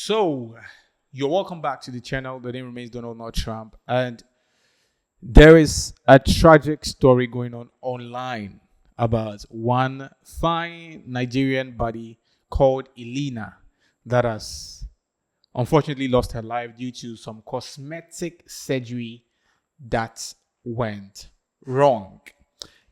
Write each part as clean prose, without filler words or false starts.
So, you're welcome back to the channel. The name remains Donald Not Trump. And there is a tragic story going on online about one fine Nigerian body called Elena that has unfortunately lost her life due to some cosmetic surgery that went wrong.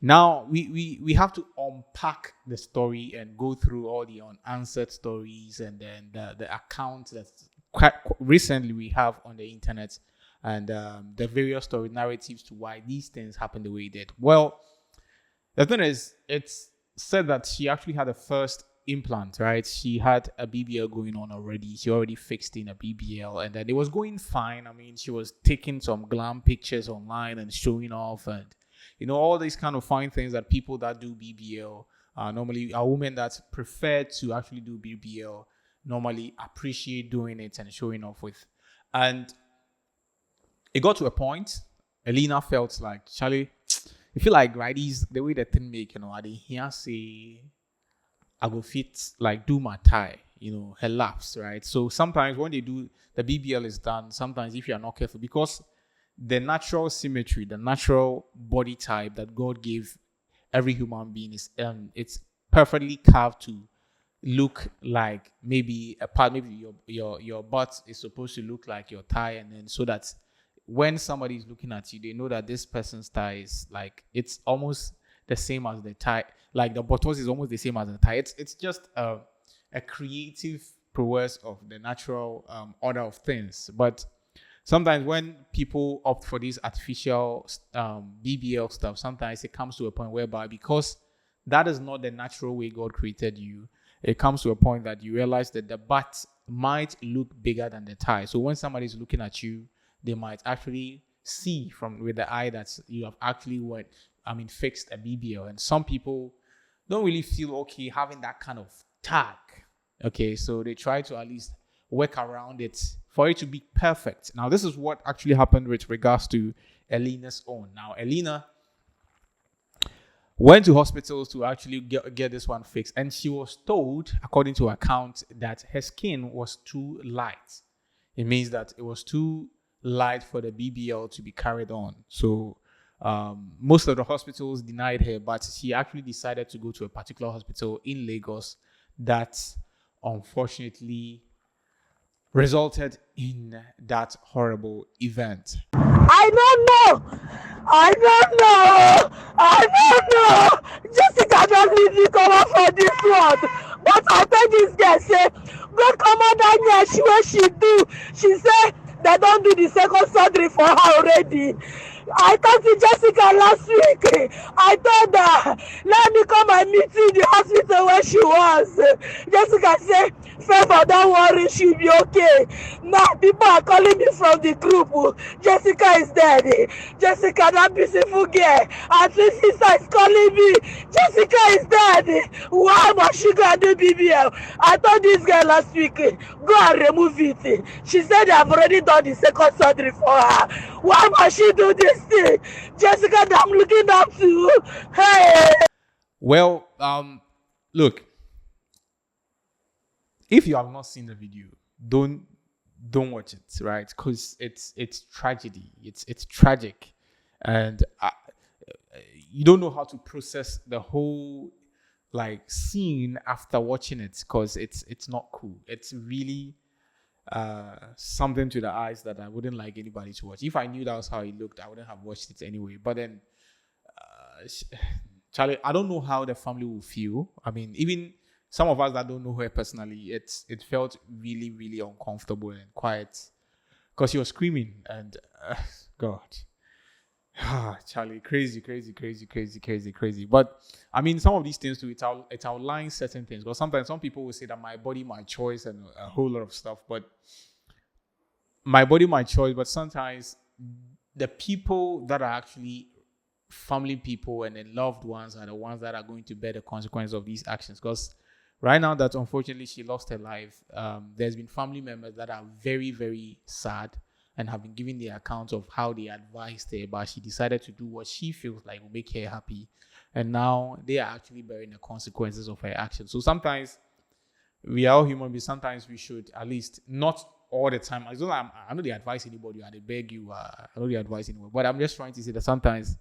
Now we have to unpack the story and go through all the unanswered stories and then the accounts that quite recently we have on the internet and the various story narratives to why these things happened the way it did. Well, the thing is, it's said that she actually had a first implant, right? She had a BBL going on already. She already fixed in a BBL and then it was going fine. I mean, she was taking some glam pictures online and showing off and all these kind of fine things that people that do BBL normally are women that prefer to actually do BBL normally appreciate doing it and showing off with. And it got to a point, Elena felt like, Charlie, I feel like, right, the way the thing make, I didn't hear say, I go fit, like, do my tie, her laps, right? So sometimes when they do, the BBL is done, sometimes if you're not careful, because the natural symmetry, the natural body type that God gave every human being is it's perfectly carved to look like maybe a part, maybe your butt is supposed to look like your thigh, and then so that when somebody is looking at you, they know that this person's thigh is like it's almost the same as the thigh, like the buttocks is almost the same as the thigh. It's just a creative prowess of the natural order of things, but sometimes when people opt for this artificial BBL stuff, sometimes it comes to a point whereby because that is not the natural way God created you, it comes to a point that you realize that the butt might look bigger than the thigh. So when somebody is looking at you, they might actually see with the eye that you have actually fixed a BBL. And some people don't really feel okay having that kind of tag. Okay, so they try to at least work around it for it to be perfect. Now, this is what actually happened with regards to Elena's own. Now, Elena went to hospitals to actually get this one fixed. And she was told, according to her account, that her skin was too light. It means that it was too light for the BBL to be carried on. So most of the hospitals denied her, but she actually decided to go to a particular hospital in Lagos that unfortunately resulted in that horrible event. I don't know. Jessica don't leave me come out for this one. But I tell this girl, say, go come on down here, she what she do. She say they don't do the second surgery for her already. I talked to Jessica last week. I told her, let me come and meet you in the hospital where she was. Jessica said, Favor, don't worry, she'll be okay. Now people are calling me from the group. Jessica is dead. Jessica, that beautiful girl. And twin sister is calling me. Jessica is dead. Why must she go and do BBL? I told this girl last week, go and remove it. She said they have already done the second surgery for her. Why must she do this thing? Jessica, I'm looking up to you. Hey. Well, look, if you have not seen the video, don't watch it, right? Because it's tragedy. It's tragic, and you don't know how to process the whole scene after watching it because it's not cool. It's really something to the eyes that I wouldn't like anybody to watch. If I knew that was how it looked, I wouldn't have watched it anyway. But then, Charlie, I don't know how the family will feel. I mean, even some of us that don't know her personally, it felt really, really uncomfortable and quiet because she was screaming and God, Charlie, crazy. But I mean, some of these things too, it outlines certain things. Because sometimes some people will say that my body, my choice, and a whole lot of stuff. But my body, my choice. But sometimes the people that are actually family people and then loved ones are the ones that are going to bear the consequences of these actions. Because right now that unfortunately she lost her life, there's been family members that are very, very sad and have been giving the account of how they advised her, but she decided to do what she feels like will make her happy. And now they are actually bearing the consequences of her actions. So sometimes we are all human beings. Sometimes we should, at least not all the time. I don't like, I know they advise anybody, I beg you, I know they advise anyone, but I'm just trying to say that sometimes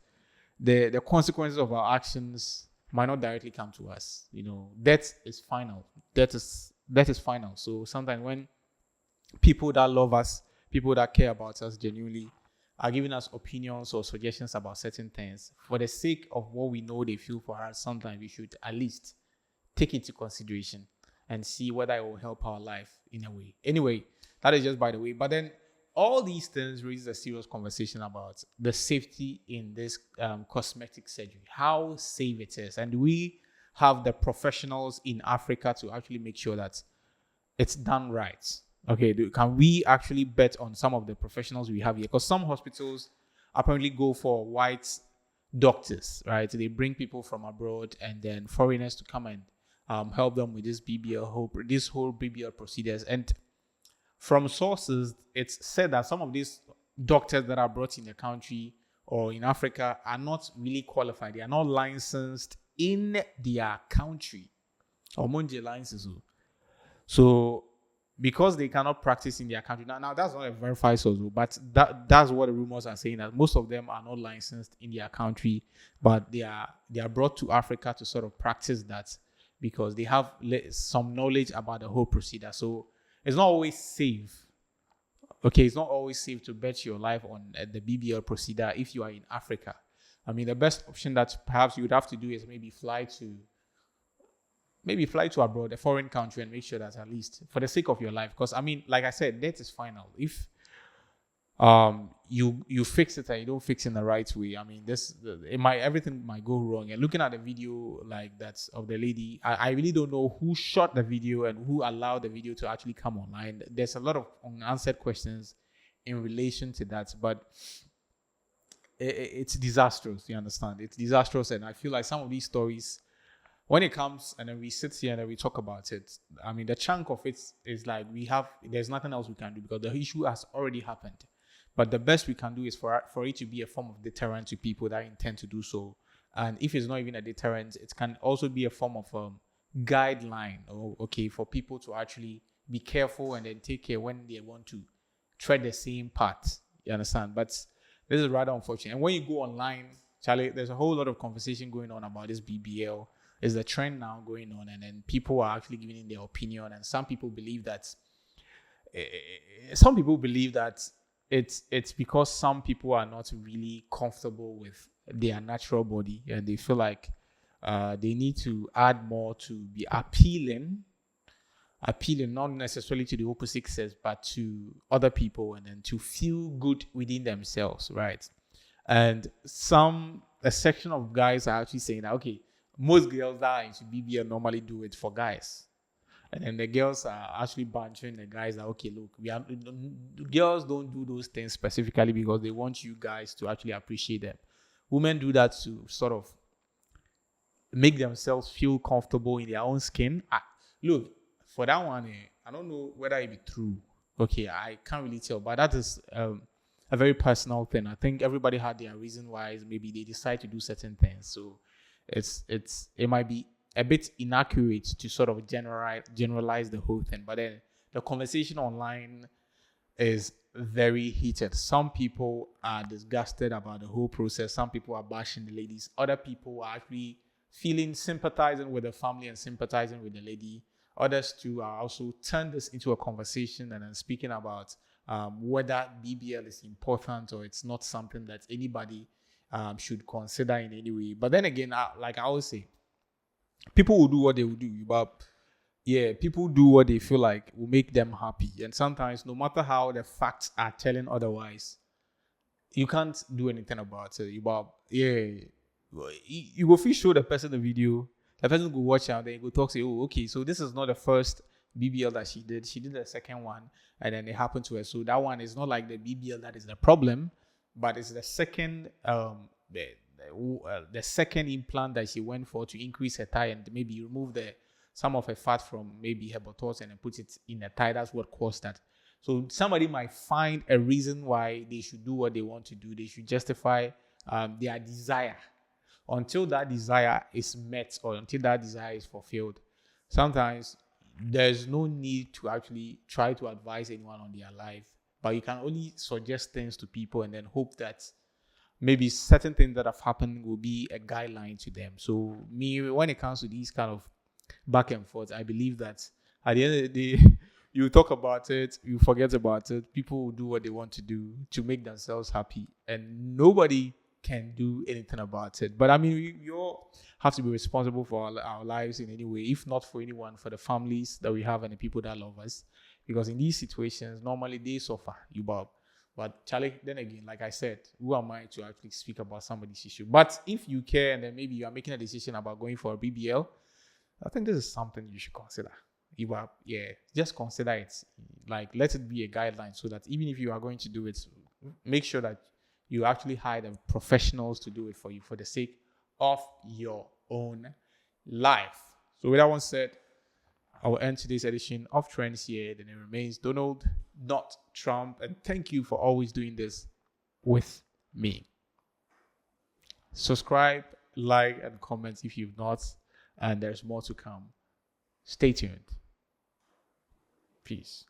the consequences of our actions might not directly come to us. Death is final. That is final. So sometimes when people that love us, people that care about us genuinely, are giving us opinions or suggestions about certain things, for the sake of what we know they feel for us, sometimes we should at least take it into consideration and see whether it will help our life in a way. Anyway, that is just by the way. But then all these things raises a serious conversation about the safety in this cosmetic surgery, how safe it is. And we have the professionals in Africa to actually make sure that it's done right. Okay, can we actually bet on some of the professionals we have here? Because some hospitals apparently go for white doctors, right? They bring people from abroad and then foreigners to come and help them with this whole BBL procedures. And from sources, it's said that some of these doctors that are brought in the country or in Africa are not really qualified. They are not licensed in their country. Or Monje licenses. So because they cannot practice in their country. Now that's not a verified source, but that's what the rumors are saying, that most of them are not licensed in their country, but they are brought to Africa to sort of practice that because they have some knowledge about the whole procedure. So it's not always safe. Okay, it's not always safe to bet your life on the BBL procedure if you are in Africa. I mean, the best option that perhaps you would have to do is maybe fly to abroad, a foreign country, and make sure that at least for the sake of your life, because I mean, like I said, death is final. If you fix it and you don't fix it in the right way, I mean, everything might go wrong. And looking at the video like that of the lady, I really don't know who shot the video and who allowed the video to actually come online. There's a lot of unanswered questions in relation to that, but it's disastrous. You understand? It's disastrous, and I feel like some of these stories, when it comes and then we sit here and then we talk about it, I mean, the chunk of it is like there's nothing else we can do because the issue has already happened. But the best we can do is for it to be a form of deterrent to people that intend to do so. And if it's not even a deterrent, it can also be a form of guideline, for people to actually be careful and then take care when they want to tread the same path. You understand? But this is rather unfortunate. And when you go online, Charlie, there's a whole lot of conversation going on about this BBL. Is the trend now going on, and then people are actually giving in their opinion, and some people believe that it's because some people are not really comfortable with their natural body, and they feel like they need to add more to be appealing not necessarily to the opposite sex, but to other people, and then to feel good within themselves, right? And a section of guys are actually saying that, okay, most girls that are into BBL normally do it for guys. And then the girls are actually bantering the guys that, okay, look, girls don't do those things specifically because they want you guys to actually appreciate them. Women do that to sort of make themselves feel comfortable in their own skin. Look, for that one, I don't know whether it be true. Okay, I can't really tell, but that is a very personal thing. I think everybody had their reason why maybe they decide to do certain things. So it might be a bit inaccurate to sort of generalize the whole thing, but then the conversation online is very heated. Some people are disgusted about the whole process. Some people are bashing the ladies. Other people are actually sympathizing with the family and sympathizing with the lady. Others too are also turned this into a conversation and then speaking about whether BBL is important or it's not something that anybody should consider in any way. But then again, like I always say, people will do what they will do, but people do what they feel like will make them happy. And sometimes, no matter how the facts are telling otherwise, you can't do anything about it. You go feel show the person the video, the person go watch and then you go talk, say, oh, okay, so this is not the first BBL that she did. She did the second one, and then it happened to her. So that one is not like the BBL that is the problem, but it's the second the second implant that she went for to increase her thigh and maybe remove some of her fat from maybe her buttocks and then put it in her thigh. That's what caused that. So somebody might find a reason why they should do what they want to do. They should justify their desire until that desire is met or until that desire is fulfilled. Sometimes there's no need to actually try to advise anyone on their life, but you can only suggest things to people and then hope that maybe certain things that have happened will be a guideline to them. So me, when it comes to these kind of back and forth, I believe that at the end of the day, you talk about it, you forget about it. People will do what they want to do to make themselves happy, and nobody can do anything about it. But I mean, we all have to be responsible for our lives in any way, if not for anyone, for the families that we have and the people that love us. Because in these situations, normally they suffer. You bob. But Charlie, then again, like I said, who am I to actually speak about somebody's issue? But if you care and then maybe you are making a decision about going for a BBL, I think this is something you should consider. You are, yeah, just consider it. Like, let it be a guideline so that even if you are going to do it, make sure that you actually hire the professionals to do it for you for the sake of your own life. So with that one said, I will end today's edition of Trends here. Then it remains Donald, not Trump. And thank you for always doing this with me. Subscribe, like, and comment if you've not. And there's more to come. Stay tuned. Peace.